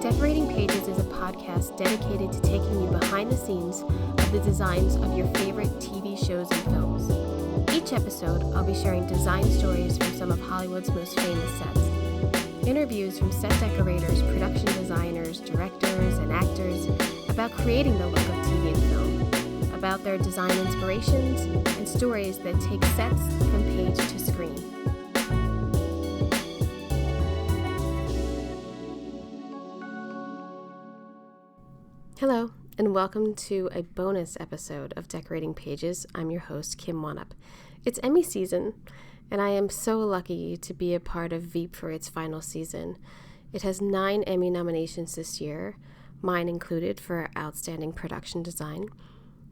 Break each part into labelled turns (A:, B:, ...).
A: Decorating Pages is a podcast dedicated to taking you behind the scenes of the designs of your favorite TV shows and films. Each episode, I'll be sharing design stories from some of Hollywood's most famous sets. Interviews from set decorators, production designers, directors, and actors about creating the look of TV and film, about their design inspirations, and stories that take sets from page to screen. Hello, and welcome to a bonus episode of Decorating Pages. I'm your host, Pt1. It's Emmy season, and I am so lucky to be a part of VEEP for its final season. It has 9 Emmy nominations this year, mine included for Outstanding Production Design.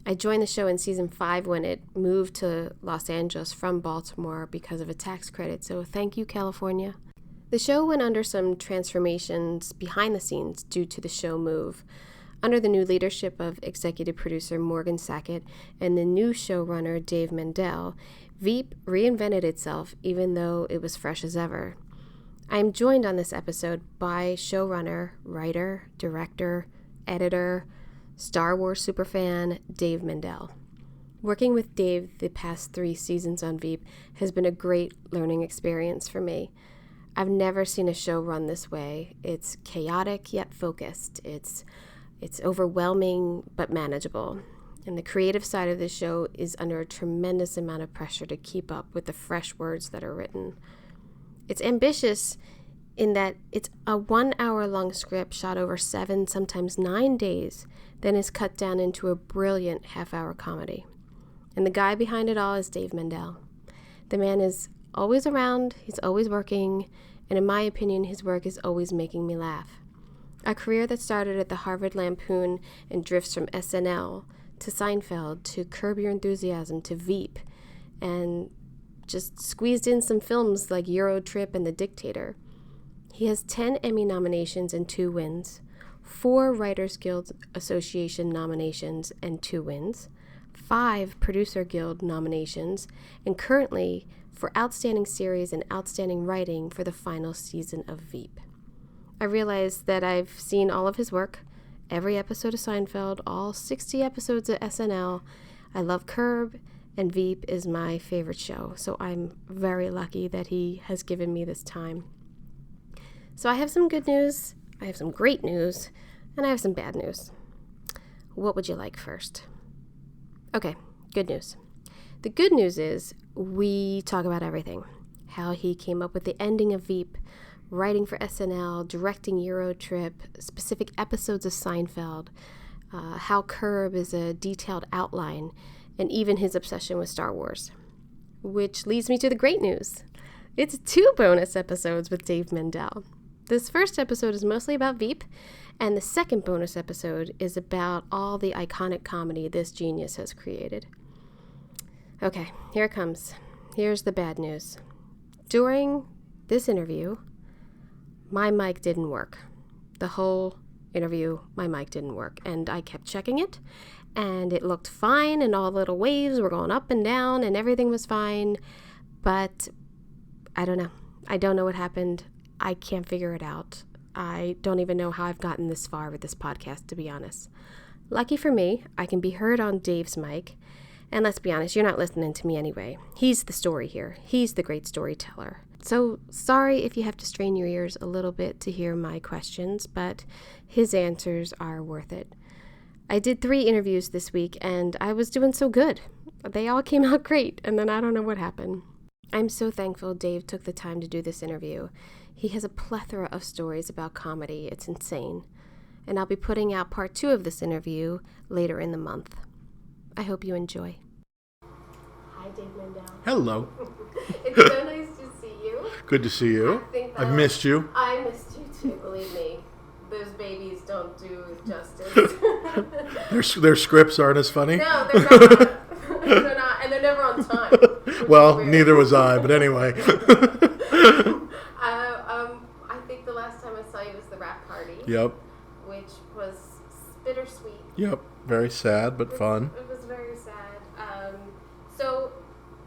A: I joined the show in season 5 when it moved to Los Angeles from Baltimore because of a tax credit, so thank you, California. The show went under some transformations behind the scenes due to the show move. Under the new leadership of executive producer Morgan Sackett and the new showrunner Dave Mandel, VEEP reinvented itself even though it was fresh as ever. I am joined on this episode by showrunner, writer, director, editor, Star Wars superfan Dave Mandel. Working with Dave the past 3 seasons on VEEP has been a great learning experience for me. I've never seen a show run this way. It's chaotic yet focused. It's overwhelming but manageable. And the creative side of the show is under a tremendous amount of pressure to keep up with the fresh words that are written. It's ambitious in that it's a 1-hour-long script shot over 7, sometimes 9 days, then is cut down into a brilliant half-hour comedy. And the guy behind it all is Dave Mandel. The man is always around, he's always working, and in my opinion, his work is always making me laugh. A career that started at the Harvard Lampoon and drifts from SNL to Seinfeld to Curb Your Enthusiasm to VEEP, and just squeezed in some films like Euro Trip and The Dictator. He has 10 Emmy nominations and 2 wins, 4 Writers Guild Association nominations and 2 wins, 5 Producer Guild nominations, and currently for Outstanding Series and Outstanding Writing for the final season of VEEP. I realized that I've seen all of his work, every episode of Seinfeld, all 60 episodes of SNL. I love Curb, and VEEP is my favorite show, so I'm very lucky that he has given me this time. So I have some good news, I have some great news, and I have some bad news. What would you like first? Okay, good news. The good news is we talk about everything. How he came up with the ending of VEEP, writing for SNL, directing Euro Trip, specific episodes of Seinfeld, how Curb is a detailed outline, and even his obsession with Star Wars. Which leads me to the great news. It's 2 bonus episodes with Dave Mandel. This first episode is mostly about VEEP, and the second bonus episode is about all the iconic comedy this genius has created. Okay, here it comes. Here's the bad news. During this interview, my mic didn't work. The whole interview, my mic didn't work. And I kept checking it, and it looked fine, and all the little waves were going up and down, and everything was fine. But I don't know. I don't know what happened. I can't figure it out. I don't even know how I've gotten this far with this podcast, to be honest. Lucky for me, I can be heard on Dave's mic. And let's be honest, you're not listening to me anyway. He's the story here. He's the great storyteller. So sorry if you have to strain your ears a little bit to hear my questions, but his answers are worth it. I did 3 interviews this week, and I was doing so good. They all came out great, and then I don't know what happened. I'm so thankful Dave took the time to do this interview. He has a plethora of stories about comedy. It's insane. And I'll be putting out part 2 of this interview later in the month. I hope you enjoy. Hi, Dave Mandel.
B: Hello.
A: It's so nice to see you.
B: Good to see you. I've missed you.
A: I missed you too, believe me. Those babies don't do justice.
B: Their scripts aren't as funny?
A: No, they're not. They're not, and they're never on time.
B: Well, neither was I, but anyway.
A: I think the last time I saw you was the rap party.
B: Yep.
A: Which was bittersweet.
B: Yep. Very sad, but fun.
A: It was very sad. So,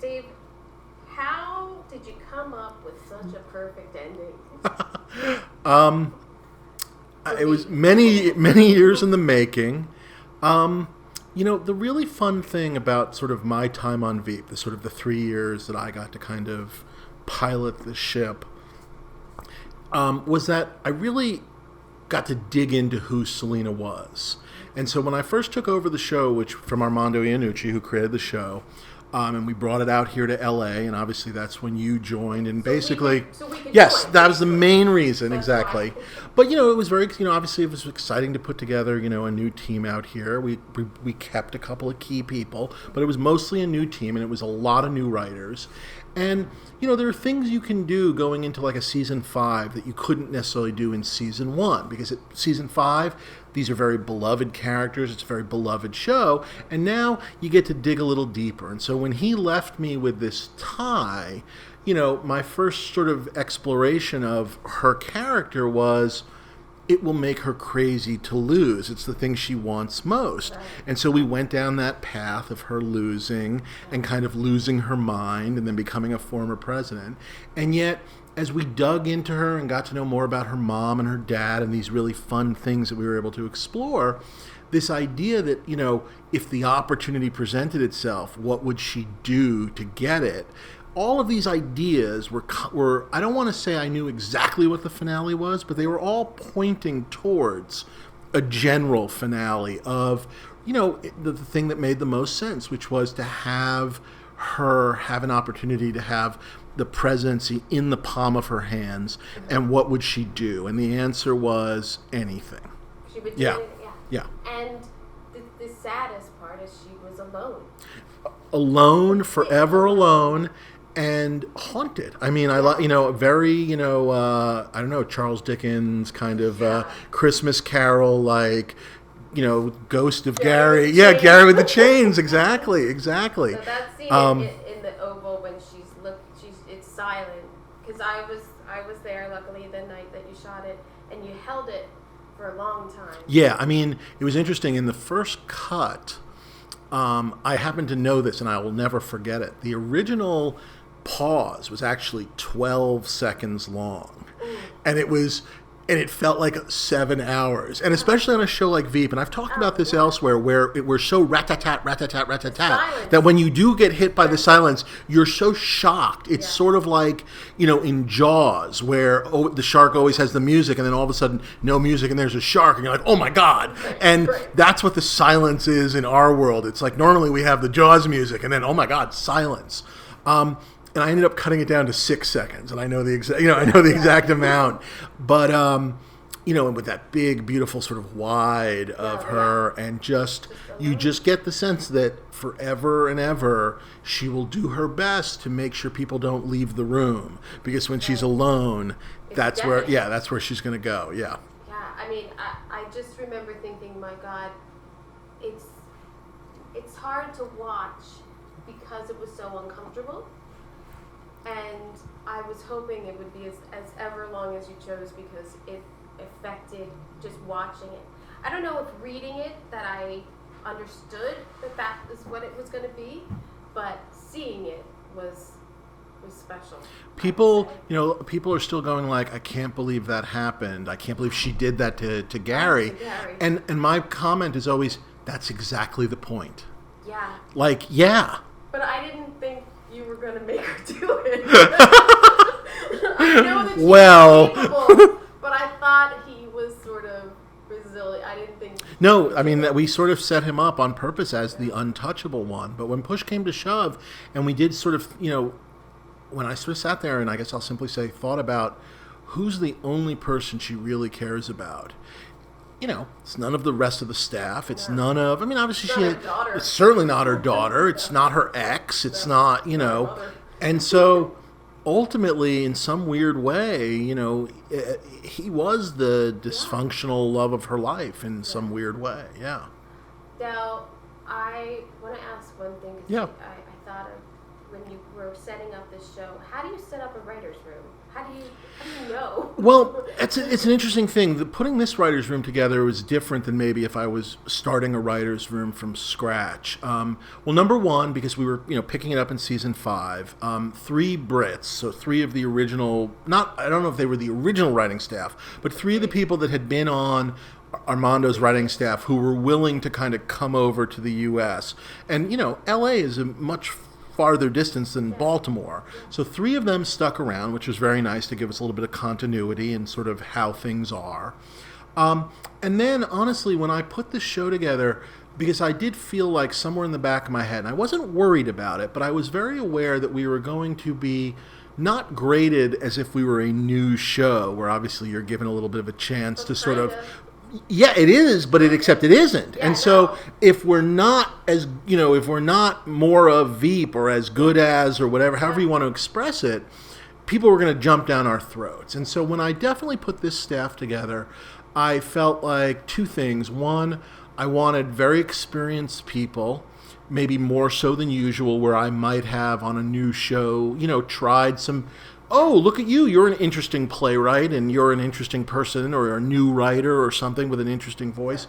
A: Dave, how did you come up with such a perfect ending?
B: It was many years in the making. The really fun thing about sort of my time on VEEP, the sort of the 3 years that I got to kind of pilot the ship, was that I really got to dig into who Selena was. And so when I first took over the show, which from Armando Iannucci, who created the show, and we brought it out here to L.A., and obviously that's when you joined, and basically, yes, that was the main reason, exactly. But, it was very, obviously it was exciting to put together, a new team out here. We kept a couple of key people, but it was mostly a new team, and it was a lot of new writers. And, there are things you can do going into like a season 5 that you couldn't necessarily do in season 1, because at season 5, these are very beloved characters. It's a very beloved show. And now you get to dig a little deeper. And so when he left me with this tie, my first sort of exploration of her character was, it will make her crazy to lose. It's the thing she wants most. Right. And so we went down that path of her losing and kind of losing her mind and then becoming a former president. And yet, as we dug into her and got to know more about her mom and her dad and these really fun things that we were able to explore, this idea that, if the opportunity presented itself, what would she do to get it? All of these ideas were I don't want to say I knew exactly what the finale was, but they were all pointing towards a general finale of, the thing that made the most sense, which was to have her have an opportunity to have the presidency in the palm of her hands, and what would she do? And the answer was anything.
A: She would do it,
B: yeah.
A: And the saddest part is she was alone.
B: Alone, forever alone. And haunted. I mean, very, I don't know, Charles Dickens kind of Christmas Carol, like, Ghost of Gary. Yeah, Gary with the chains. Exactly.
A: So that scene in the Oval when it's silent, because I was there luckily the night that you shot it, and you held it for a long time.
B: Yeah, I mean, it was interesting. In the first cut, I happen to know this, and I will never forget it. The original pause was actually 12 seconds long. And it felt like 7 hours. And especially on a show like VEEP, and I've talked about this elsewhere, where we're so rat-tat-tat, rat-tat-tat, rat-tat-tat, that when you do get hit by the silence, you're so shocked. It's sort of like, in Jaws, where the shark always has the music, and then all of a sudden, no music, and there's a shark, and you're like, oh my God. And that's what the silence is in our world. It's like, normally we have the Jaws music, and then, oh my God, silence. And I ended up cutting it down to 6 seconds, and I know the exact amount. But and with that big, beautiful sort of wide of her, and you just get the sense that forever and ever she will do her best to make sure people don't leave the room, because when she's alone, that's where she's going to go. Yeah.
A: Yeah, I mean, I just remember thinking, my God, it's hard to watch because it was so uncomfortable. And I was hoping it would be as ever long as you chose, because it affected just watching it. I don't know if reading it that I understood that is what it was going to be, but seeing it was special.
B: People are still going like, I can't believe that happened. I can't believe she did that to Gary. And my comment is always, that's exactly the point.
A: Yeah.
B: Like, yeah.
A: But I didn't think you were going to make her do it. I know that she was capable, but I thought he was sort of resilient. I didn't think...
B: No, I mean, that we sort of set him up on purpose as the untouchable one. But when push came to shove, and we did sort of, when I sort of sat there, and I guess I'll simply say, thought about who's the only person she really cares about. It's none of the rest of the staff. It's none of, obviously it's certainly not her daughter. It's not her ex. It's not, and so ultimately, in some weird way, he was the dysfunctional love of her life in some weird way. Yeah.
A: Now, I want to ask one thing. I thought of when you were setting up this show, how do you set up a writer's room? How do you know?
B: Well, it's an interesting thing. Putting this writer's room together was different than maybe if I was starting a writer's room from scratch. Well, number one, because we were picking it up in season 5, 3 Brits, so 3 of the original, I don't know if they were the original writing staff, but 3 of the people that had been on Armando's writing staff who were willing to kind of come over to the U.S. And, L.A. is a much farther distance than Baltimore. So 3 of them stuck around, which was very nice to give us a little bit of continuity and sort of how things are. And then, honestly, when I put this show together, because I did feel like somewhere in the back of my head, and I wasn't worried about it, but I was very aware that we were going to be not graded as if we were a new show, where obviously you're given a little bit of a chance to sort of... Yeah, it is, but except it isn't. Yeah, and so if we're not as, if we're not more of VEEP or as good as or whatever, however you want to express it, people were going to jump down our throats. And so when I definitely put this staff together, I felt like 2 things. One, I wanted very experienced people, maybe more so than usual, where I might have on a new show, tried some... Oh, look at you. You're an interesting playwright and you're an interesting person or a new writer or something with an interesting voice.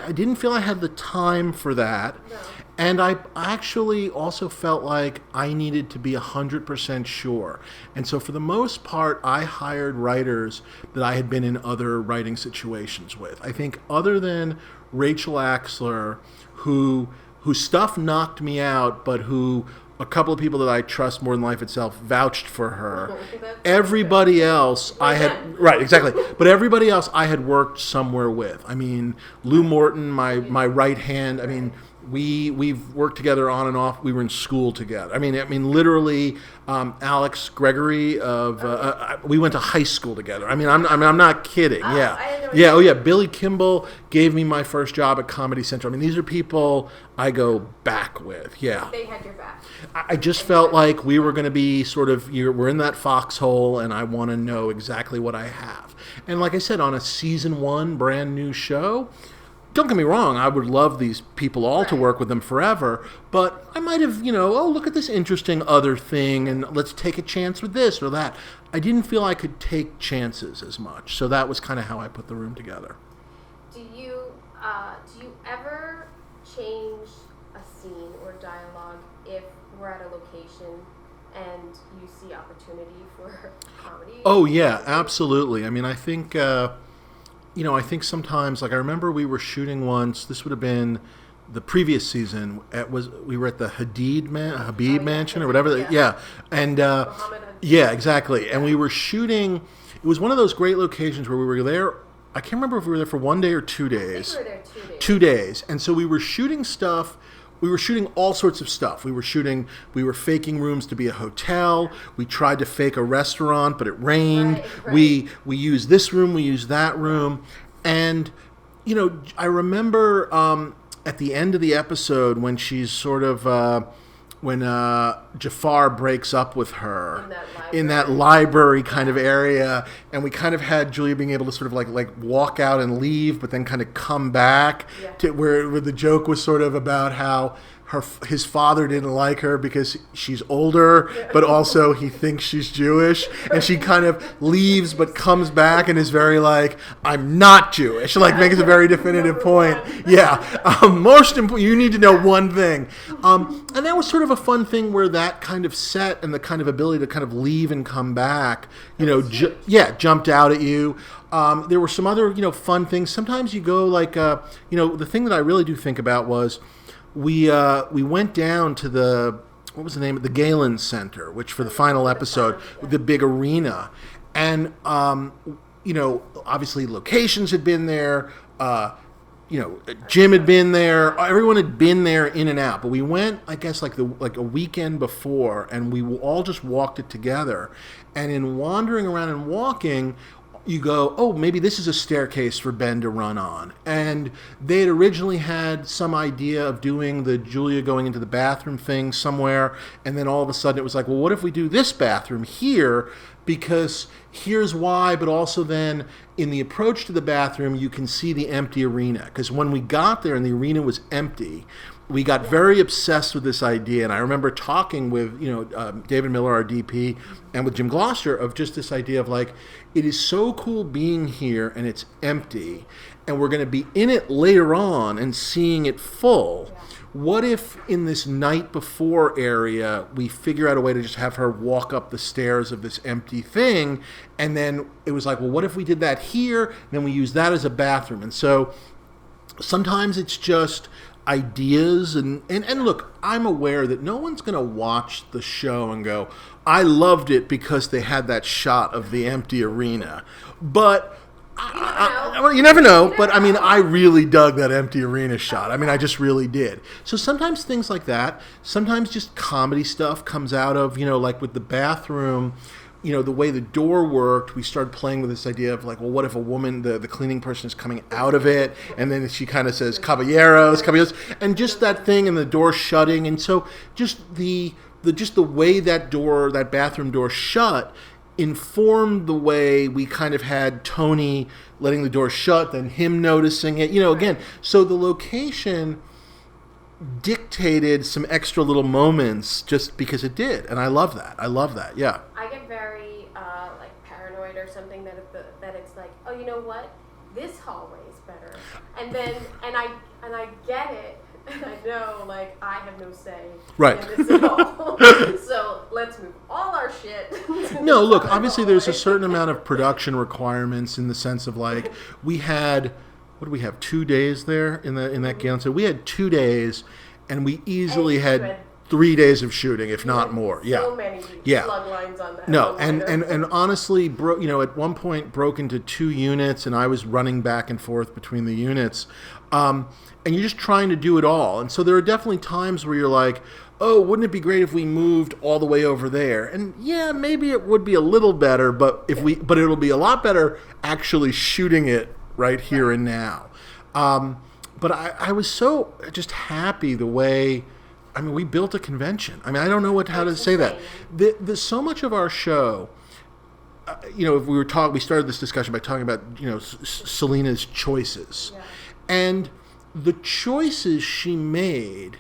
B: I didn't feel I had the time for that. No. And I actually also felt like I needed to be 100% sure. And so for the most part, I hired writers that I had been in other writing situations with. I think other than Rachel Axler, whose stuff knocked me out, but who... a couple of people that I trust more than life itself vouched for her. Everybody else I had... Right, exactly. But everybody else I had worked somewhere with. I mean, Lou Morton, my right hand. I mean, we've worked together on and off. We were in school together. I mean, literally, Alex Gregory of... we went to high school together. I mean, I'm not kidding. Yeah. Billy Kimball gave me my first job at Comedy Central. I mean, these are people I go back with. Yeah.
A: They had your back.
B: I just felt like we were going to be sort of, we're in that foxhole, and I want to know exactly what I have. And like I said, on a season 1 brand new show, don't get me wrong, I would love these people all to work with them forever, but I might have, look at this interesting other thing, and let's take a chance with this or that. I didn't feel I could take chances as much, so that was kind of how I put the room together.
A: Do you ever change a scene or dialogue if we're at a location and you see opportunity for comedy?
B: Oh, yeah, absolutely. I mean, I think, I think sometimes, like I remember we were shooting once, this would have been the previous season, we were at the Habib Mansion or whatever. Yeah. And, yeah, exactly. And we were shooting, it was one of those great locations where we were there, I can't remember if we were there for 1 day or 2 days.
A: I think we were there 2 days.
B: 2 days. And so we were shooting stuff. We were shooting all sorts of stuff. We were faking rooms to be a hotel. We tried to fake a restaurant, but it rained. Right. We used this room, we used that room. And, I remember at the end of the episode when she's sort of, when Jafar breaks up with her in that library kind of area, and we kind of had Julia being able to sort of like walk out and leave, but then kind of come back to where the joke was sort of about how his father didn't like her because she's older, but also he thinks she's Jewish, and she kind of leaves but comes back and is very like, I'm not Jewish, like makes a very definitive point. Yeah, most important, you need to know one thing, and that was sort of a fun thing where that kind of set and the kind of ability to kind of leave and come back, jumped out at you. There were some other fun things. Sometimes you go like the thing that I really do think about was. We went down to what was the name of the Galen Center, which for the final episode, the big arena, and obviously locations had been there, Jim had been there, everyone had been there in and out, but we went, I guess, like a weekend before, and we all just walked it together, and in wandering around and walking. You go, oh, maybe this is a staircase for Ben to run on. And they had originally had some idea of doing the Julia going into the bathroom thing somewhere, and then all of a sudden it was like, well, what if we do this bathroom here? Because here's why, but also then in the approach to the bathroom, you can see the empty arena. Because when we got there and the arena was empty, we got very obsessed with this idea, and I remember talking with David Miller, our DP, and with Jim Gloucester of just this idea of like, it is so cool being here and it's empty, and we're going to be in it later on and seeing it full. Yeah. What if in this night before area we figure out a way to just have her walk up the stairs of this empty thing, and then it was like, well, what if we did that here, and then we use that as a bathroom? And so sometimes it's just ideas, and look, I'm aware that no one's going to watch the show and go, I loved it because they had that shot of the empty arena. But you never know. But I mean, I really dug that empty arena shot. I mean, I just really did. So sometimes things like that, sometimes just comedy stuff comes out of, like with the bathroom, the way the door worked, we started playing with this idea of like, well, what if a woman, the cleaning person is coming out of it, and then she kind of says, caballeros, and just that thing, and the door shutting. And so just the way that bathroom door shut informed the way we kind of had Tony letting the door shut, then him noticing it, again. So the location dictated some extra little moments just because it did, and I love that. Yeah.
A: I get very paranoid or something that it's like, oh, you know what? This hallway is better, and I get it. And I know, I have no say in this at all. So let's move all our shit.
B: No, look, obviously there's a certain amount of production requirements in the sense of, we had, 2 days there in that gala? So we had 2 days, and we easily had 3 days of shooting, if not more.
A: So many plug lines on that.
B: No, and honestly, at one point broke into 2 units, and I was running back and forth between the units. And you're just trying to do it all. And so there are definitely times where you're like, oh, wouldn't it be great if we moved all the way over there? And yeah, maybe it would be a little better, but it'll be a lot better actually shooting it right here and now. But I was so just happy the way, we built a convention. I don't know how to say that. So much of our show, if we started this discussion by talking about, Selena's choices. Yeah. And the choices she made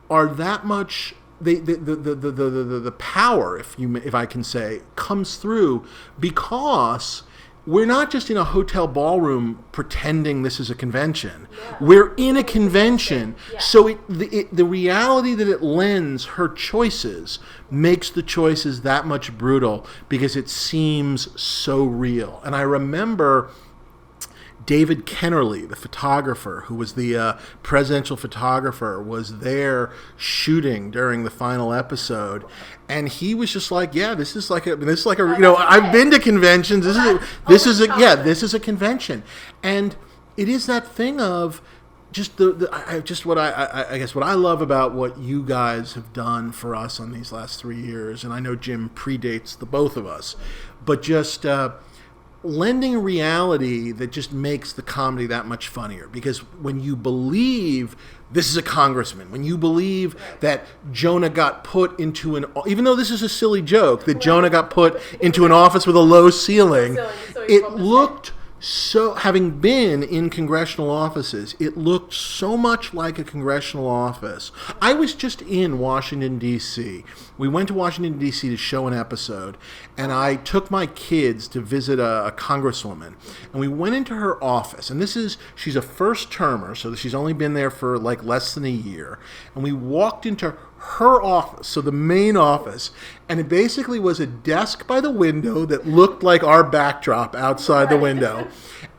B: are that much. The power, if I can say, comes through because we're not just in a hotel ballroom pretending this is a convention. Yeah. We're in a convention, yeah. So the reality that it lends her choices makes the choices that much brutal because it seems so real. And I remember David Kennerly, the photographer, who was the presidential photographer, was there shooting during the final episode, and he was just like, "Yeah, this is like a I've been to conventions. This is a convention," and it is that thing of just what I love about what you guys have done for us on these last 3 years, and I know Jim predates the both of us, but just. Lending a reality that just makes the comedy that much funnier. Because when you believe this is a congressman, when you believe that Jonah got put into even though this is a silly joke, that Jonah got put into an office with a low ceiling, it looked so, having been in congressional offices, it looked so much like a congressional office. I was just in Washington, D.C. We went to Washington, D.C. to show an episode, and I took my kids to visit a congresswoman, and we went into her office, and she's a first-termer, so she's only been there for less than a year, and we walked into her office, so the main office, and it basically was a desk by the window that looked like our backdrop outside the window.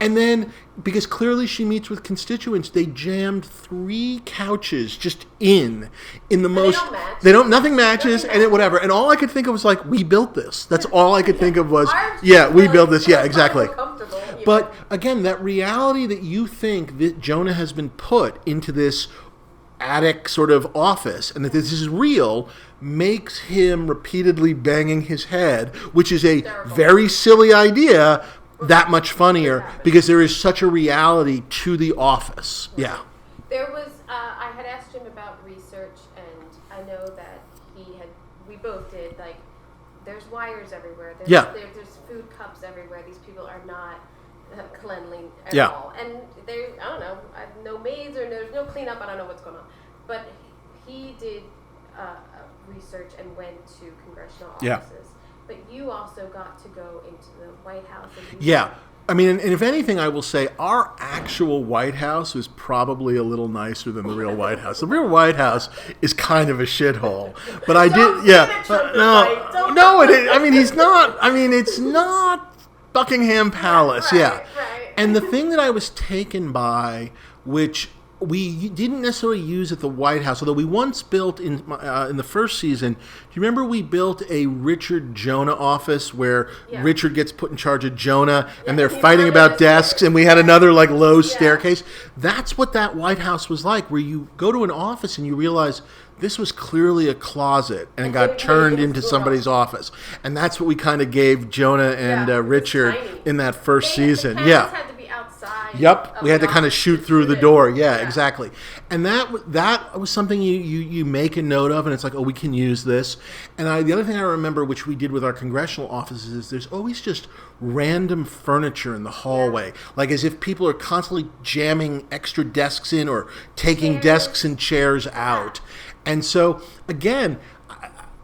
B: And then, because clearly she meets with constituents, they jammed 3 couches just in the most. Nothing matches, and whatever. And all I could think of was we built this. That's all I could think of was, we built this. Yeah, exactly. But again, that reality that you think that Jonah has been put into this attic sort of office and that this is real makes him repeatedly banging his head, which is a very silly idea, that much funnier because there is such a reality to the office. Yeah.
A: There was, I had asked him about research, and I know that we both did, there's wires everywhere. There's food cups everywhere. These people are not cleanly at all. And I don't know, no maids or there's no cleanup. I don't know what's going on. but he did research and went to congressional offices.
B: Yeah.
A: But you also got to go into the White House. And
B: yeah. I mean, and if anything, I will say our actual White House was probably a little nicer than the real White House. The real White House is kind of a shithole. But I did, yeah. No, I mean, he's not. I mean, it's not Buckingham Palace, yeah.
A: Right.
B: And the thing that I was taken by, which we didn't necessarily use at the White House, although we once built in the first season. Do you remember we built a Richard Jonah office where Richard gets put in charge of Jonah, and they're fighting about desks, and we had another like low staircase? That's what that White House was like, where you go to an office and you realize this was clearly a closet and it got turned into somebody's office. And that's what we kind of gave Jonah and Richard in that first season.
A: Had to be outside.
B: Yep, we had to kind of shoot through the door. Yeah, exactly. And that was something you make a note of, and it's like, oh, we can use this. And the other thing I remember, which we did with our congressional offices, is there's always just random furniture in the hallway, like as if people are constantly jamming extra desks in or taking desks and chairs out. And so, again,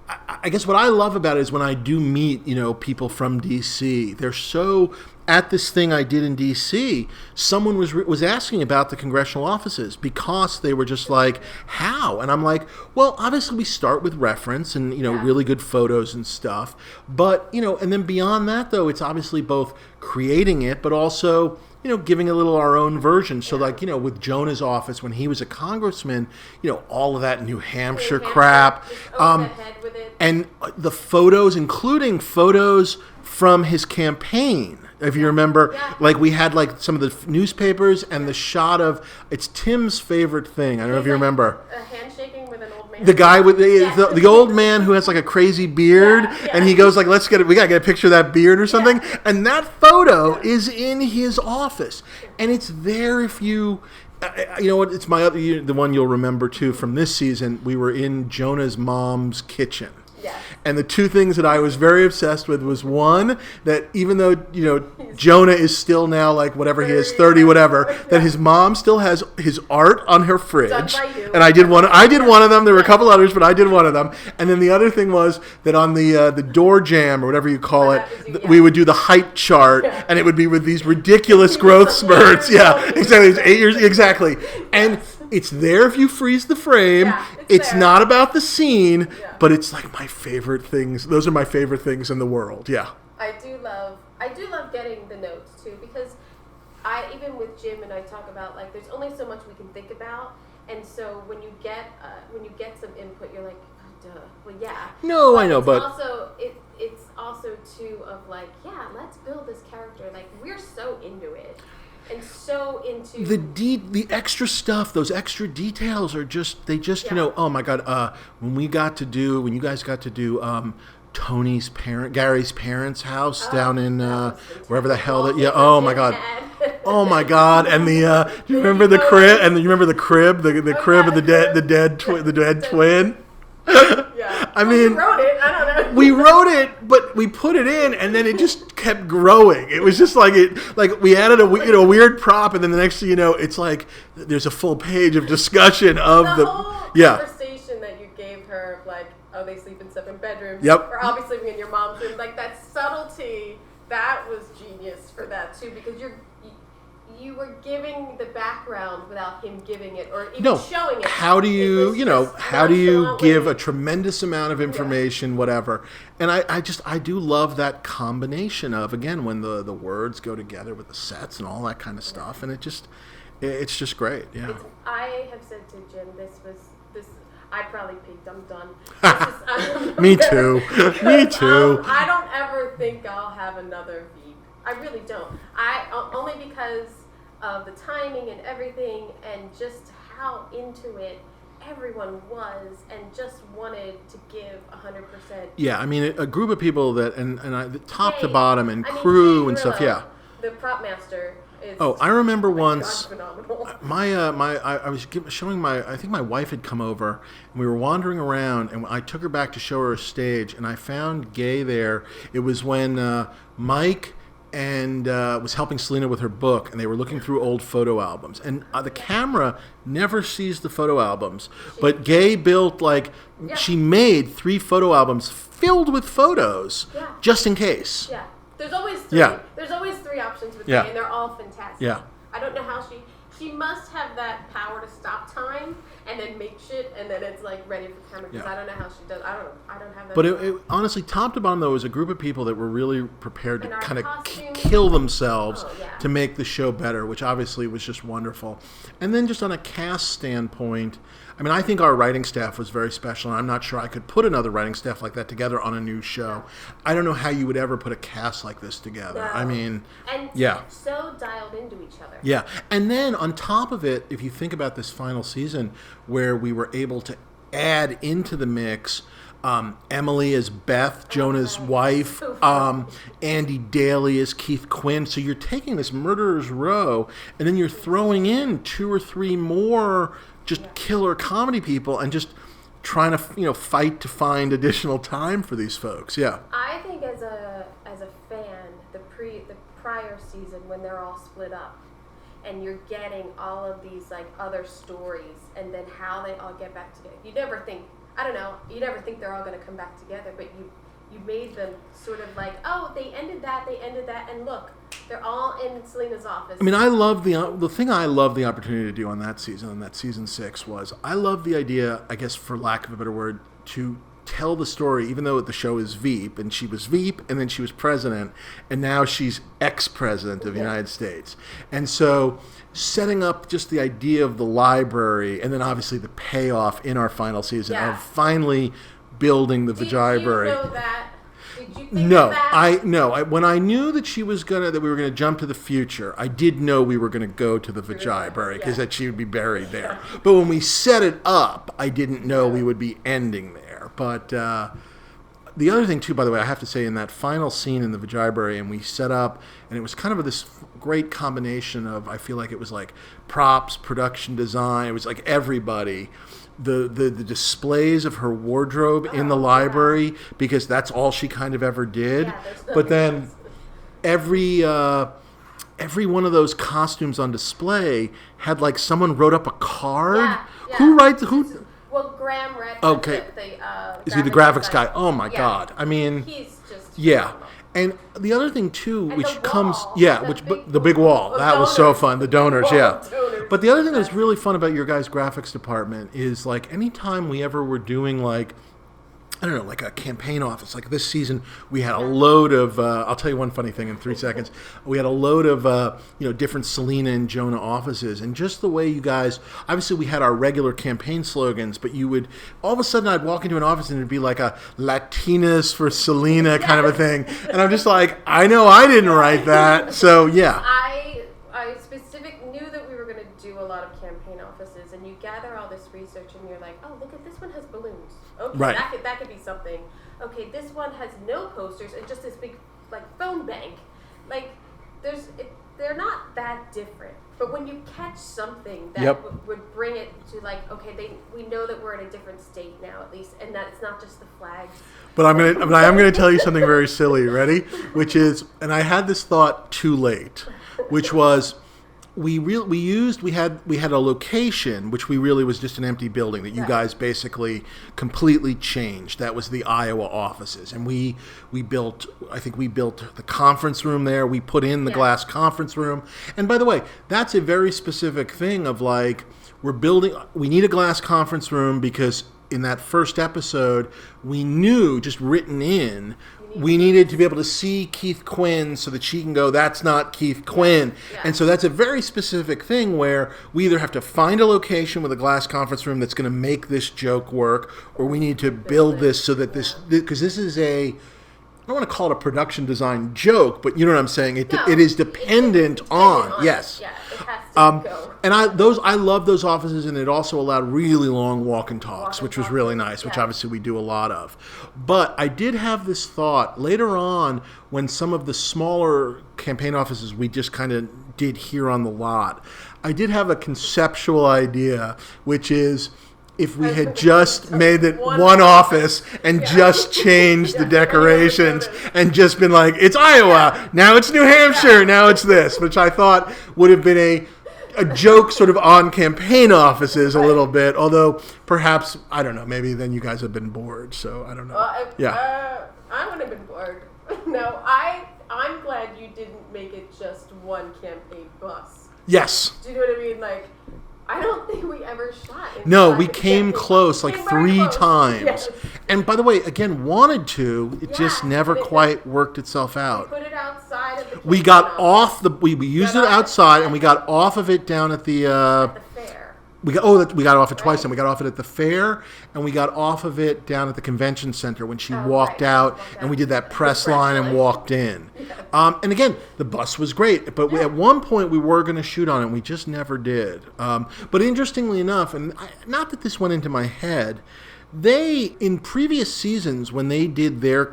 B: I guess what I love about it is when I do meet, people from D.C., they're so... At this thing I did in D.C., someone was asking about the congressional offices because they were just like, how? And I'm like, well, obviously we start with reference and, really good photos and stuff. But, and then beyond that, though, it's obviously both creating it, but also... giving a little our own version. So with Jonah's office when he was a congressman, all of that New Hampshire crap. And the photos, including photos from his campaign. If you remember, like we had like some of the newspapers and the shot of, it's Tim's favorite thing. I don't know if you remember.
A: A handshaking with an old man.
B: The guy with the old man who has like a crazy beard, and he goes like, we gotta get a picture of that beard or something. And that photo is in his office, and it's there if you. You know what? It's the one you'll remember too from this season. We were in Jonah's mom's kitchen.
A: Yes.
B: And the two things that I was very obsessed with was one, that even though, Jonah is still now like whatever he is, 30, whatever, that his mom still has his art on her fridge.
A: Done by you.
B: And I did one of them. There were a couple others, but I did one of them. And then the other thing was that on the door jamb or whatever you call it, we would do the height chart, and it would be with these ridiculous growth spurts. Yeah, exactly. It was 8 years, exactly. And it's there if you freeze the frame. It's not about the scene, but it's like my favorite things. Those are my favorite things in the world. Yeah.
A: I do love getting the notes too, because even with Jim and I talk about like there's only so much we can think about, and so when you get some input, you're like, oh, duh. Well, yeah.
B: No,
A: but
B: I know, but
A: it's also too of like, yeah, let's build this character. Like we're so into it. And so into
B: the extra stuff, those extra details are just oh my God, when you guys got to do Gary's parents' house down in wherever the hell oh my God. Oh my God! And do you remember the crib? And you remember the crib, the crib of the dead twin.
A: Yeah.
B: I mean,
A: we wrote it. I don't know.
B: We wrote it, but we put it in, and then it just kept growing. It was just like we added a weird prop, and then the next thing you know, it's like there's a full page of discussion of
A: the whole conversation that you gave her, like, oh, they sleep in separate bedrooms.
B: Yep.
A: Or obviously being in your mom's room, like that subtlety, that was genius for that too, because you were giving the background without him giving it or even showing it.
B: How do you give a tremendous amount of information, whatever? And I do love that combination of, again, when the words go together with the sets and all that kind of stuff, and it's just great. Yeah.
A: I have said to Jim, this. I probably peaked. I'm done.
B: Me too. Me too.
A: I don't ever think I'll have another VEEP. I really don't. Only because of the timing and everything, and just how into it everyone was, and just wanted to give 100%.
B: Yeah, I mean, a group of people that, and top to bottom, and crew and stuff. Yeah.
A: The prop master.
B: I remember once. I was showing I think my wife had come over, and we were wandering around, and I took her back to show her a stage, and I found Gay there. It was when Mike and was helping Selena with her book, and they were looking through old photo albums. And the camera never sees the photo albums, but Gay built she made 3 photo albums filled with photos just in case.
A: Yeah, there's always 3. Yeah. There's always 3 options with Gay, and they're all fantastic.
B: Yeah.
A: I don't know how she must have that power to stop time and then make shit, and then it's ready for camera. Because I don't know how she does. I don't have that.
B: But it honestly, top to bottom, though, was a group of people that were really prepared to kind of kill themselves to make the show better, which obviously was just wonderful. And then just on a cast standpoint, I mean, I think our writing staff was very special, and I'm not sure I could put another writing staff like that together on a new show. I don't know how you would ever put a cast like this together. No. I mean,
A: so dialed into each other.
B: Yeah, and then on top of it, if you think about this final season where we were able to add into the mix Emily as Beth, Jonah's wife, Andy Daly as Keith Quinn. So you're taking this Murderer's Row, and then you're throwing in 2 or 3 more just killer comedy people, and just trying to fight to find additional time for these folks. Yeah.
A: I think as a fan, the prior season when they're all split up, and you're getting all of these other stories, and then how they all get back together. You never think they're all going to come back together, but you made them sort of they ended that, and look, they're all in Selena's office.
B: I mean, I love the thing I love the opportunity to do on that season 6 was I love the idea, I guess for lack of a better word, to tell the story, even though the show is VEEP, and she was VEEP, and then she was president, and now she's ex-president of the United States. And so setting up just the idea of the library, and then obviously the payoff in our final season of finally building the Vagibrary.
A: Did you know that? Did you think that?
B: When I knew that we were gonna jump to the future, I did know we were gonna go to the Vagibrary because that she would be buried there. But when we set it up, I didn't know we would be ending there. But the other thing too, by the way, I have to say, in that final scene in the Vagibrary, and we set up, and it was kind of this great combination of, I feel like it was props, production design, it was everybody. The displays of her wardrobe in the library, because that's all she kind of ever did. But then every one of those costumes on display had someone wrote up a card. Who writes who?
A: Well, Graham read.
B: Okay. Is he the graphics guy? Oh my God! I mean,
A: he's just
B: phenomenal. And the other thing too, which comes, the big wall, that was so fun. The donors, But the other thing that's really fun about your guys' graphics department is anytime we ever were doing I don't know, a campaign office. This season, we had a load of, I'll tell you one funny thing in 3 seconds. We had a load of, different Selena and Jonah offices. And just the way you guys, obviously we had our regular campaign slogans, but you would, all of a sudden I'd walk into an office and it'd be a Latinas for Selena kind of a thing. And I'm just I know I didn't write that. So, yeah.
A: I specifically knew that we were going to do a lot of campaign offices, and you gather all this research, and you're oh, look at this one has balloons. Okay, that could be something. Okay, this one has no posters and just this big phone bank. They're not that different. But when you catch something that would bring it to we know that we're in a different state now, at least, and that it's not just the flags. But
B: I am gonna tell you something very silly. Ready? Which is, and I had this thought too late, which was, we had a location which really was just an empty building that you guys basically completely changed. That was the Iowa offices, and we built the conference room there. We put in the glass conference room. And by the way, that's a very specific thing of we need a glass conference room because in that first episode we knew, just written in, we needed to be able to see Keith Quinn so that she can go, that's not Keith Quinn. Yeah. And so that's a very specific thing where we either have to find a location with a glass conference room that's going to make this joke work, or we need to build this so that because this is I don't want to call it a production design joke, but you know what I'm saying? It is dependent on. Yes. Yeah, it has to go. And I love those offices, and it also allowed really long walk and talks, which was really nice, which obviously we do a lot of. But I did have this thought later on when some of the smaller campaign offices we just kind of did here on the lot. I did have a conceptual idea, which is, if we had just made it one office and just changed the decorations and just been like, it's Iowa, now it's New Hampshire, now it's this, which I thought would have been a joke sort of on campaign offices a little bit, although perhaps, I don't know, maybe then you guys have been bored, so I don't know.
A: I would have been bored. No, I'm glad you didn't make it just one campaign bus.
B: Yes.
A: Do you know what I mean? Like, I don't think we ever shot.
B: No, we came close like 3 times. Yes. And by the way, again, wanted to, it just never quite worked itself out.
A: We put it outside of the
B: We got off the, we used it outside and we got off of it down at the
A: fair.
B: We got off it twice, and we got off it at the fair, and we got off of it down at the convention center when she walked out, and we did that press line and walked in. And again, the bus was great, but at one point we were going to shoot on it, and we just never did. But interestingly enough, and not that this went into my head, they, in previous seasons, when they did their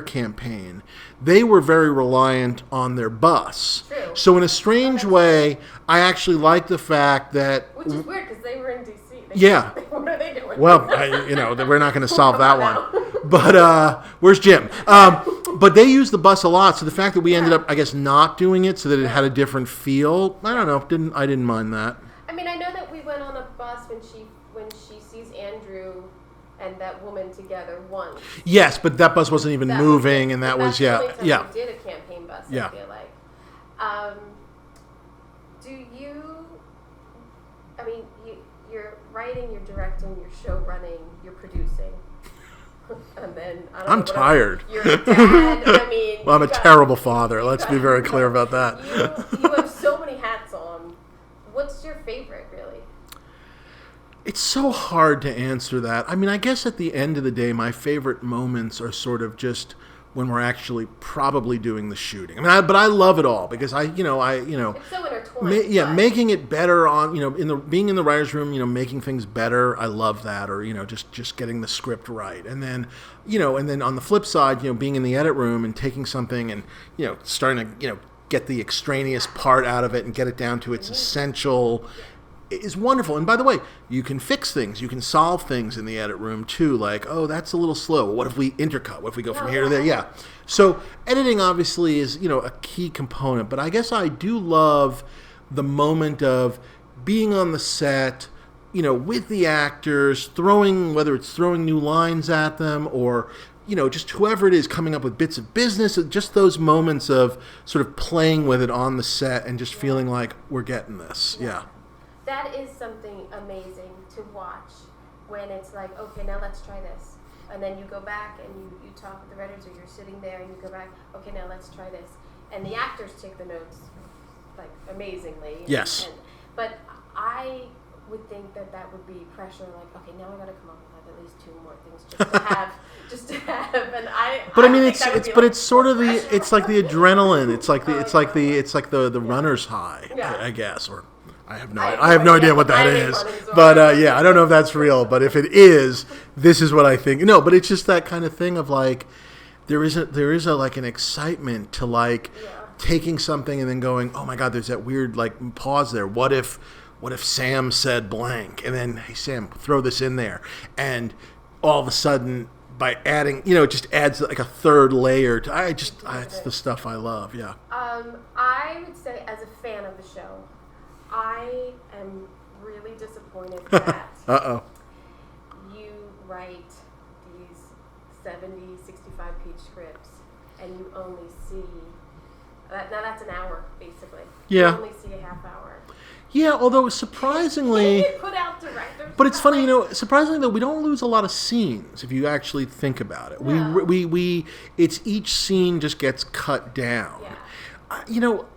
B: campaign, they were very reliant on their bus.
A: True.
B: So in a strange way, I actually like the fact that...
A: Which is weird, because they were in D.C. What are they doing?
B: Well, we're not going to solve that one. But where's Jim? But they used the bus a lot, so the fact that we ended up, I guess, not doing it so that it had a different feel, I don't know, I didn't mind that.
A: I mean, I know that we went on a bus when she sees Andrew and that woman together once.
B: Yes, but that bus wasn't even moving, and that was,
A: the only time we did a campaign bus, I feel like. Do you, I mean, you're writing, you're directing, you're show running, you're producing. And then,
B: I'm tired.
A: You're a dad, I mean.
B: Well, I'm a terrible father. Let's be very clear about that.
A: You have so many hats on. What's your favorite, really?
B: It's so hard to answer that. I mean, I guess at the end of the day, my favorite moments are sort of just when we're actually probably doing the shooting. I mean, but I love it all because it's so intertwined. Making it better on, being in the writer's room, making things better. I love that, or just getting the script right, and then on the flip side, being in the edit room and taking something and starting to get the extraneous part out of it and get it down to its essential. Is wonderful. And by the way, you can fix things. You can solve things in the edit room too. Like, oh, that's a little slow. What if we intercut? What if we go from here to there? Yeah. So editing obviously is, a key component. But I guess I do love the moment of being on the set, with the actors, whether it's throwing new lines at them or, just whoever it is coming up with bits of business, just those moments of sort of playing with it on the set and just feeling like we're getting this. Yeah.
A: That is something amazing to watch when it's like, okay, now let's try this. And then you go back and you talk with the writers, or you're sitting there and you go back, okay, now let's try this. And the actors take the notes like amazingly.
B: Yes.
A: But I would think that would be pressure, like, okay, now I got to come up with at least 2 more things just to have. And
B: But I mean, it's sort of it's like the adrenaline. It's like the runner's high, I guess, or. I have no idea what that is, but I don't know if that's real. But if it is, this is what I think. No, but it's just that kind of thing of like, there is like an excitement to like taking something and then going, oh my God, there's that weird like pause there. What if Sam said blank, and then, hey Sam, throw this in there, and all of a sudden by adding, it just adds like a third layer to. It's the stuff I love. Yeah.
A: I would say, as a fan of the show, I am really disappointed that you write these 70, 65-page scripts and you only see... now that's an hour, basically.
B: Yeah.
A: You only see a half hour.
B: Yeah, although surprisingly...
A: Can you put out directors?
B: But it's funny, surprisingly though, we don't lose a lot of scenes if you actually think about it.
A: No.
B: We it's each scene just gets cut down.
A: Yeah.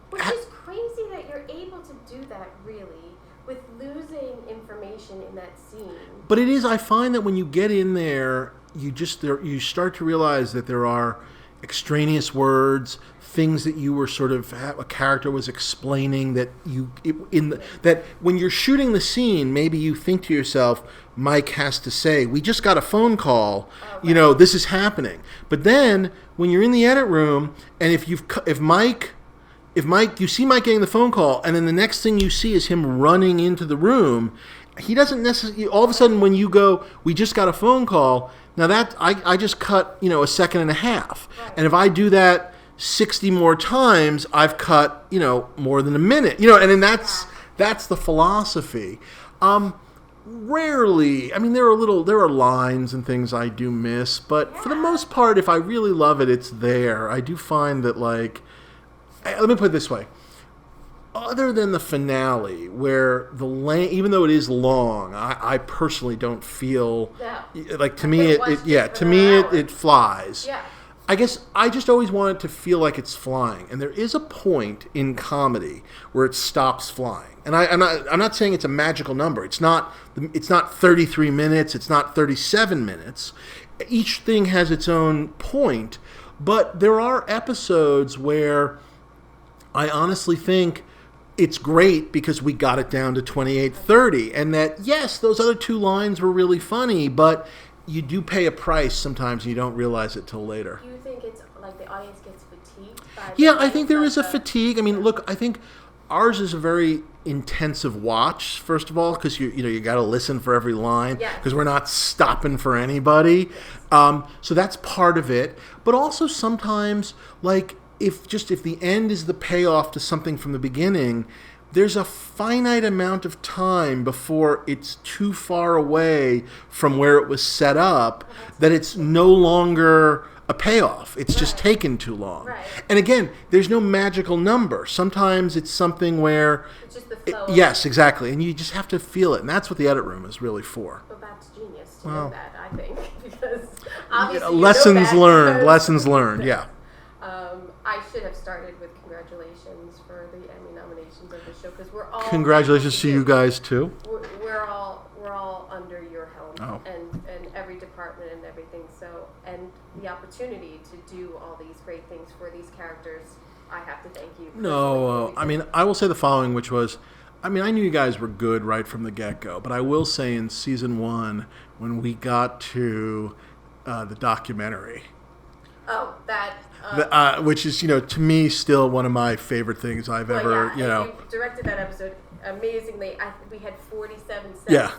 A: Which is crazy that you're able to do that, really, with losing information in that scene.
B: But it is, I find that when you get in there, you start to realize that there are extraneous words, things that you were sort of, a character was explaining that that when you're shooting the scene, maybe you think to yourself, Mike has to say, we just got a phone call, this is happening. But then when you're in the edit room, and if Mike, you see Mike getting the phone call, and then the next thing you see is him running into the room, he doesn't necessarily, all of a sudden when you go, we just got a phone call, now that, I just cut, a second and a half.
A: Right.
B: And if I do that 60 more times, I've cut, more than a minute. And then that's the philosophy. Rarely, I mean, there are lines and things I do miss, but for the most part, if I really love it, it's there. I do find that, like, let me put it this way. Other than the finale, where even though it is long, I personally don't feel like, to me it flies.
A: Yeah.
B: I guess I just always want it to feel like it's flying, and there is a point in comedy where it stops flying. And I'm not saying it's a magical number. It's not 33 minutes. It's not 37 minutes. Each thing has its own point, but there are episodes where I honestly think it's great because we got it down to 28:30, and that, yes, those other two lines were really funny, but you do pay a price sometimes and you don't realize it till later.
A: Do you think it's like the audience gets fatigued by
B: Yeah, I think there is a fatigue. I mean, look, I think ours is a very intensive watch, first of all, because you got to listen for every line, because we're not stopping for anybody. So that's part of it. But also sometimes, like, if the end is the payoff to something from the beginning, there's a finite amount of time before it's too far away from where it was set up that it's no longer a payoff. It's just taken too long.
A: Right.
B: And again, there's no magical number. Sometimes it's something where...
A: It's just the flow.
B: Yes, exactly. And you just have to feel it. And that's what the edit room is really for.
A: But that's genius to know that, I think. Because obviously
B: lessons learned, yeah.
A: I should have started with congratulations for the Emmy nominations of the show, because we're all...
B: Congratulations to you guys, too.
A: We're all under your helm,
B: Oh.
A: and every department and everything. So, and the opportunity to do all these great things for these characters, I have to thank you.
B: No, I mean, I will say the following, which was, I mean, I knew you guys were good right from the get-go, but I will say in season 1, when we got to the documentary...
A: Oh, that...
B: which is, to me, still one of my favorite things I've ever,
A: You directed that episode amazingly. We had 47 sets.
B: Yeah.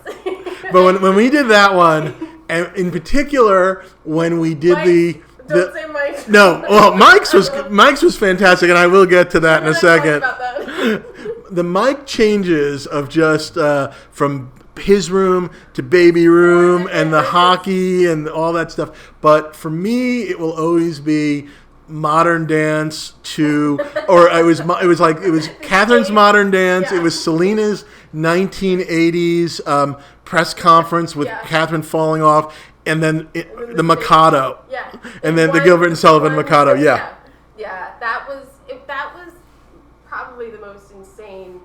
B: But when we did that one, and in particular, when we did
A: Don't say Mike's.
B: No, well, Mike's was fantastic, and I will get to that in a second.
A: About that.
B: The Mike changes of just from his room to baby room and the hockey and all that stuff. But for me, it will always be modern dance to, or it was Catherine's modern dance.
A: Yeah.
B: It was Selena's 1980s press conference with Catherine falling off, and then the Mikado.
A: Yeah.
B: And then the Gilbert and Sullivan Mikado. Yeah.
A: Yeah. That was probably the most insane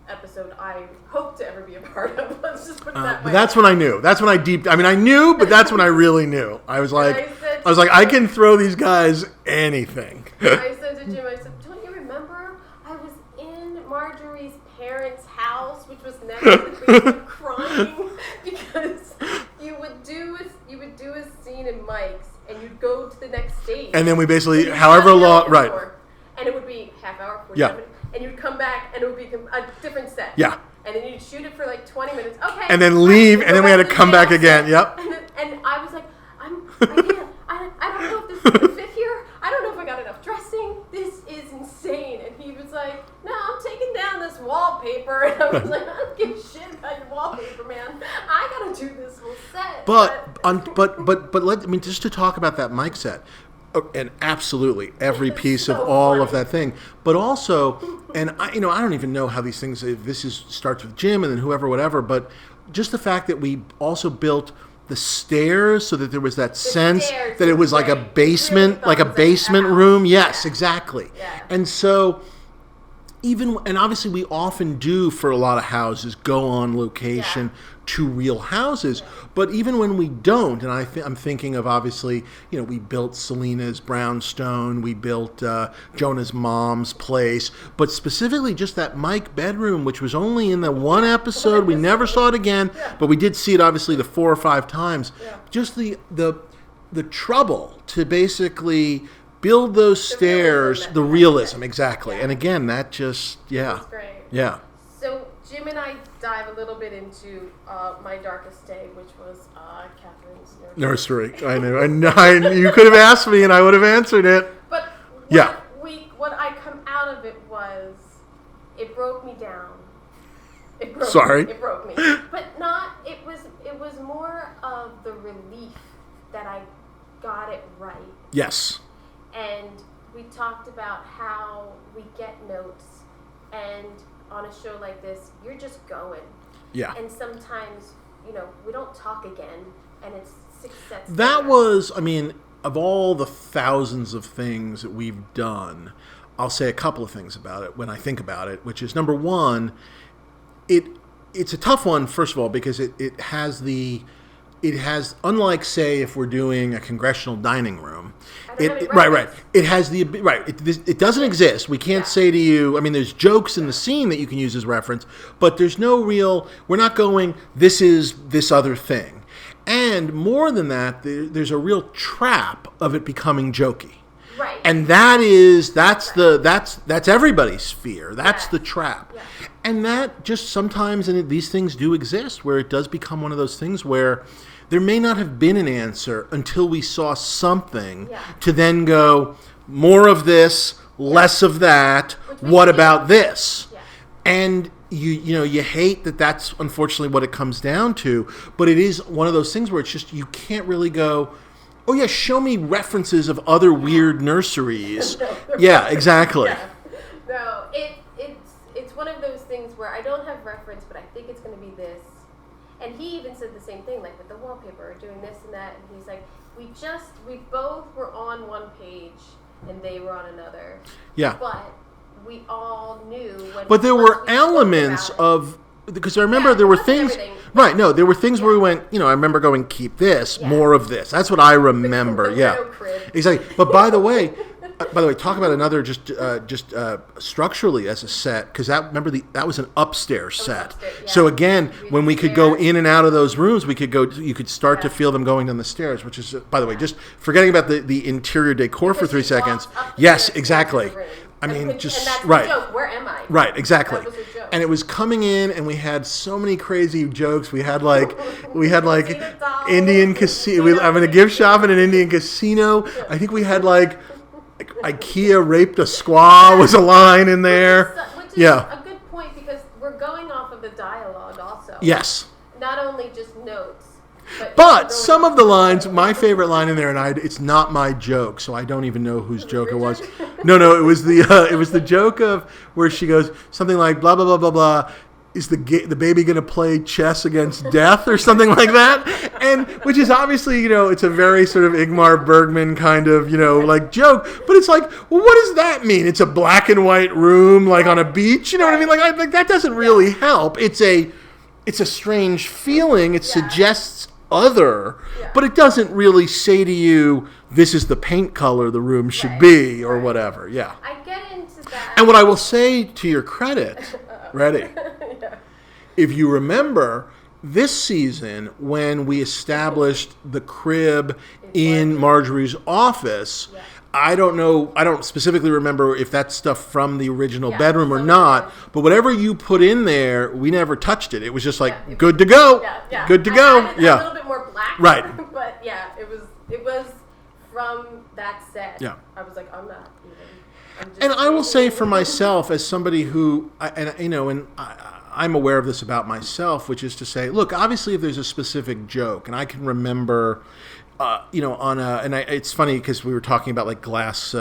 A: episode I hope to ever be a part of. Let's just put it that way.
B: But that's when I knew. That's when I knew, but that's when I really knew. I was like, I can throw these guys anything.
A: I said to Jim, don't you remember? I was in Marjorie's parents' house, which was next to the basement, crying because you would do a scene in Mike's, and you'd go to the next stage.
B: And then we basically, however long, right.
A: And it would be half hour, 45 minutes. And you'd come back, and it would be a different set.
B: Yeah.
A: And then you'd shoot it for like 20 minutes. Okay.
B: And then leave, and then we had to come back again. Yep.
A: And I was like, I don't know if this is going to fit here. I don't know if I got enough dressing. This is insane. And he was like, no, I'm taking down this wallpaper. And I was like, I don't give a shit about your wallpaper, man. I got to do this whole set.
B: But just to talk about that mic set. And absolutely every piece of all of that thing, but also, and I don't even know how these things. If this starts with Jim and then whoever, whatever. But just the fact that we also built the stairs so that there was that sense that it was like a basement, room. Yes, exactly.
A: Yeah.
B: And so, and obviously we often do for a lot of houses go on location to real houses, but even when we don't, and I'm thinking of obviously, we built Selena's brownstone, we built Jonah's mom's place, but specifically just that Mike bedroom, which was only in the one episode, we never saw it again, but we did see it obviously the 4 or 5 times. Just the trouble to basically build those stairs, the realism, exactly. And again, that just,
A: It's great.
B: Yeah.
A: So Jim and I dive a little bit into my darkest day, which was Catherine's
B: nursery. I know. You could have asked me, and I would have answered it.
A: But what I come out of it was, it broke me down. It broke me. But not. It was more of the relief that I got it right.
B: Yes.
A: And we talked about how we get notes, and on a show like this, you're just going.
B: Yeah.
A: And sometimes, we don't talk again, and it's 6 sets.
B: That was, of all the thousands of things that we've done, I'll say a couple of things about it when I think about it, which is, number one, it's a tough one, first of all, because it has, unlike, say, if we're doing a congressional dining room, it has it doesn't exist. We can't say to you, there's jokes in the scene that you can use as reference, but there's no real, we're not going, this is this other thing. And more than that, there's a real trap of it becoming jokey.
A: Right.
B: And that's everybody's fear. That's the trap. Yeah. And that just sometimes, and these things do exist, where it does become one of those things where there may not have been an answer until we saw something to then go, more of this, less of that, what about this? Yeah. And you hate that that's unfortunately what it comes down to, but it is one of those things where it's just, you can't really go, oh yeah, show me references of other weird nurseries. Yeah, exactly.
A: Yeah. No, it's one of those things where I don't have reference, but I think it's going to be this. And he even said the same thing, like with the wallpaper, doing this and that. And he's like, we both were on one page and they were on another.
B: Yeah.
A: But we all knew when.
B: But there were elements of, because I remember there were things.
A: Everything.
B: Right, no, there were things where we went, I remember going, keep this, more of this. That's what I remember, Exactly. But by the way, talk about another just structurally as a set, because that was an upstairs set. So again, when we could go in and out of those rooms, you could start to feel them going down the stairs, which is, by the way, just forgetting about the interior decor for 3 seconds. Yes, exactly.
A: And that's a joke. Where am I?
B: Right, exactly.
A: That was a joke.
B: And it was coming in, and we had so many crazy jokes. We had like Indian casino. I'm in a gift shop in an Indian casino. I think we had like IKEA raped a squaw was a line in there.
A: Which is a good point, because we're going off of the dialogue also.
B: Yes.
A: Not only just notes.
B: But some of the lines, my favorite line in there, and it's not my joke, so I don't even know whose joke it was. No, it was the joke of where she goes something like blah blah blah blah blah. Is the baby going to play chess against death or something like that? And which is obviously, it's a very sort of Ingmar Bergman kind of, like joke. But it's like, well, what does that mean? It's a black and white room, like on a beach. You know what I mean? Like that doesn't really help. It's a strange feeling. It suggests other, but it doesn't really say to you, this is the paint color the room should be, or whatever. Yeah.
A: I get into that.
B: And what I will say to your credit, ready? If you remember this season when we established the crib in Marjorie's office, I don't specifically remember if that's stuff from the original bedroom or not, but whatever you put in there, we never touched it. It was just like, good to go. Good to go.
A: A little bit more black.
B: Right.
A: But it was from that set.
B: Yeah.
A: I was like, I'm not even.
B: And I will say for myself, as somebody who, I'm aware of this about myself, which is to say, look, obviously if there's a specific joke, and I can remember, it's funny because we were talking about like glass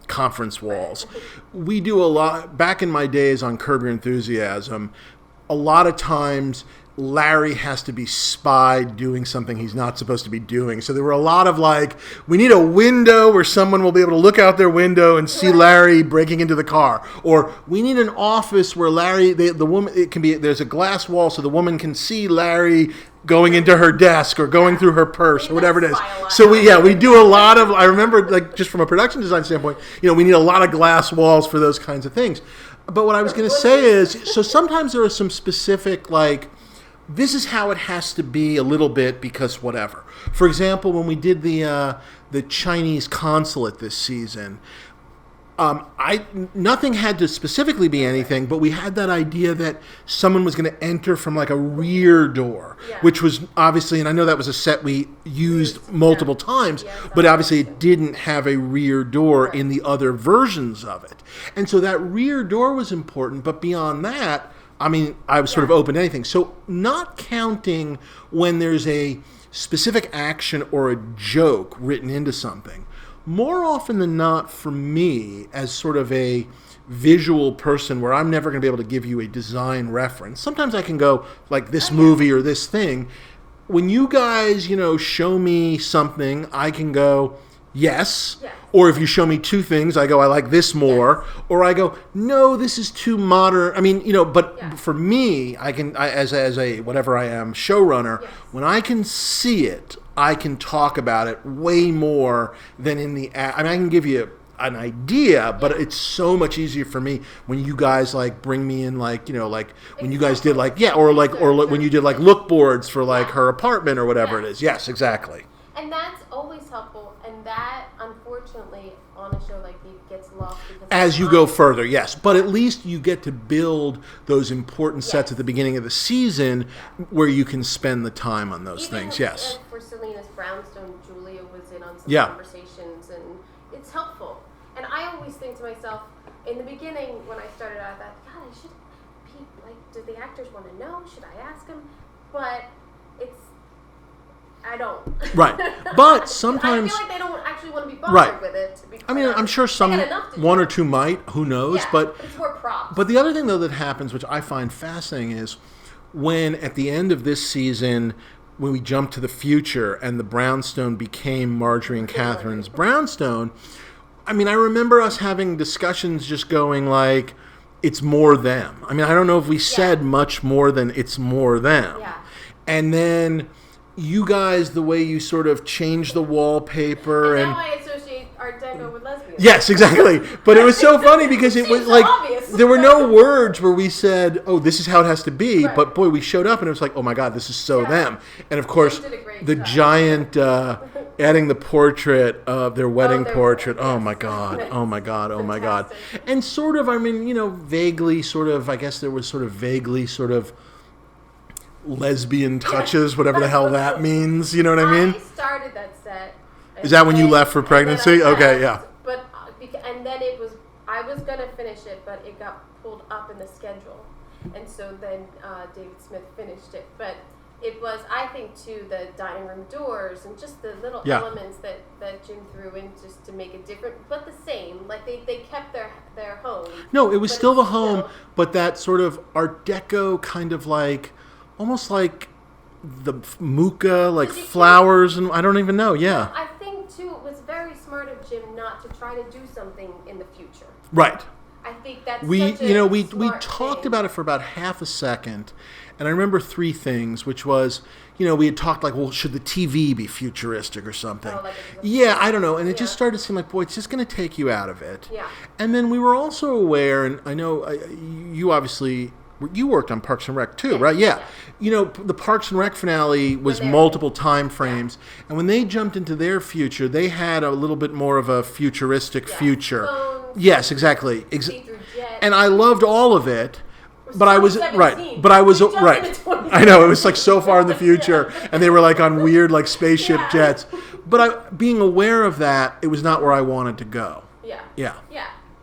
B: conference walls. We do a lot, back in my days on Curb Your Enthusiasm, a lot of times Larry has to be spied doing something he's not supposed to be doing. So there were a lot of like, we need a window where someone will be able to look out their window and see Larry breaking into the car. Or we need an office where Larry, the woman, it can be, there's a glass wall so the woman can see Larry going into her desk or going through her purse or whatever it is. So we do a lot of, I remember like just from a production design standpoint, we need a lot of glass walls for those kinds of things. But what I was going to say is, so sometimes there are some specific like, this is how it has to be a little bit because whatever. For example, when we did the Chinese consulate this season, Nothing had to specifically be anything, but we had that idea that someone was going to enter from like a rear door, which was obviously, and I know that was a set we used multiple times, but obviously it didn't have a rear door in the other versions of it. And so that rear door was important, but beyond that, I mean, I was sort of open to anything. So not counting when there's a specific action or a joke written into something. More often than not, for me, as sort of a visual person where I'm never going to be able to give you a design reference, sometimes I can go like this movie or this thing. When you guys, show me something, I can go, yes. Or if you show me two things, I go, I like this more. Or I go, no, this is too modern. I mean, but for me, as a whatever I am, showrunner, when I can see it, I can talk about it way more than in the. I mean, I can give you an idea, but it's so much easier for me when you guys like bring me in, like when you guys did or when you did like look boards for like her apartment or whatever it is. Yes, exactly.
A: And that's always helpful, and that unfortunately on a show like VEEP gets lost
B: as you go further. Yes, but at least you get to build those important sets at the beginning of the season where you can spend the time on those things. Yes.
A: For Selena's Brownstone, Julia was in on some conversations, and it's helpful. And I always think to myself, in the beginning when I started out, I thought, God, I should be like, do the actors want to know? Should I ask them? But I don't.
B: Right. But sometimes
A: I feel like they don't actually want to be bothered with it.
B: I mean, I'm sure one or two might, who knows,
A: yeah, but it's more props.
B: But the other thing, though, that happens, which I find fascinating, is when at the end of this season, when we jump to the future and the Brownstone became Marjorie and Catherine's Brownstone, I mean, I remember us having discussions just going like, it's more them. I mean, I don't know if we said much more than it's more them.
A: Yeah.
B: And then you guys, the way you sort of changed the wallpaper
A: and now I associate Art Deco with lesbians.
B: Yes, exactly. But it was so funny because it was like
A: obvious.
B: There were no words where we said, "Oh, this is how it has to be." Right. But boy, we showed up and it was like, "Oh my God, this is so them." And of course, the giant adding the portrait of their wedding portrait. Oh my God! Oh my God! Oh my God! And sort of, I mean, vaguely, sort of. I guess there was sort of vaguely, sort of lesbian touches, whatever the hell that means. You know what I mean?
A: I started that set.
B: Is that when you left for pregnancy? Okay, yeah.
A: But and then I was gonna finish it, but it got pulled up in the schedule, and so then David Smith finished it. But it was, I think, too, the dining room doors and just the little elements that Jim threw in just to make it different, but the same. Like they kept their home.
B: No, it was still the home, but that sort of Art Deco kind of like. Almost like the muka, like flowers, and I don't even know. Yeah.
A: I think too, it was very smart of Jim not to try to do something in the future.
B: Right.
A: I think that's
B: we
A: smart
B: talked
A: thing.
B: about it for about half a second, and I remember three things, which was, we had talked like, well, should the TV be futuristic or something?
A: Oh, like
B: I don't know, and it just started to seem like, boy, it's just going to take you out of it.
A: Yeah.
B: And then we were also aware, and I know you obviously. You worked on Parks and Rec too, right? Yeah. The Parks and Rec finale was multiple time frames, and when they jumped into their future, they had a little bit more of a futuristic future.
A: Phones,
B: yes, exactly. And I loved all of it, but I was right. I know, it was like so far in the future, and they were like on weird like spaceship jets. But being aware of that, it was not where I wanted to go.
A: Yeah.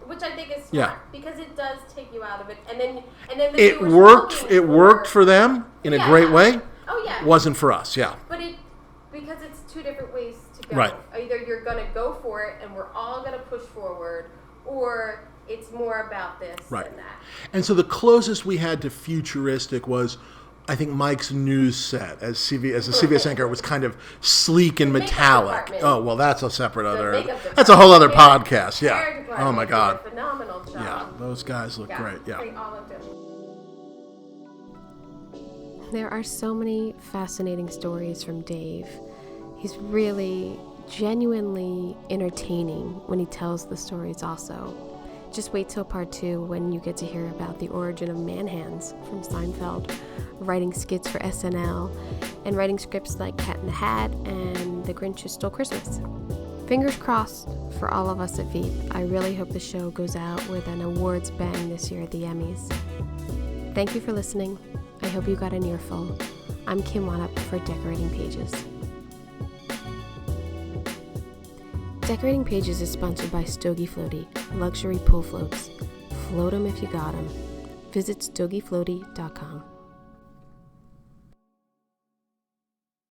A: Which I think is smart because it does take you out of it, and then
B: it worked. It worked for them in a great way.
A: Oh yeah,
B: wasn't for us. Yeah,
A: but because it's two different ways to go.
B: Right.
A: Either you're gonna go for it, and we're all gonna push forward, or it's more about this than that.
B: And so the closest we had to futuristic was, I think, Mike's news set as a CBS anchor was kind of sleek and metallic. Oh well, that's a separate That's a whole other podcast. Yeah. Oh my God.
A: Did a phenomenal job.
B: Yeah, those guys look great. Yeah.
A: They all look good.
C: There are so many fascinating stories from Dave. He's really genuinely entertaining when he tells the stories also. Just wait till part 2 when you get to hear about the origin of man hands from Seinfeld, writing skits for SNL, and writing scripts like Cat in the Hat and The Grinch Who Stole Christmas. Fingers crossed for all of us at VEEP, I really hope the show goes out with an awards bang this year at the Emmys. Thank you for listening. I hope you got an earful. I'm Kim Wanup for Decorating Pages. Decorating Pages is sponsored by Stogie Floaty, luxury pool floats. Float 'em if you got 'em. Visit stogiefloaty.com.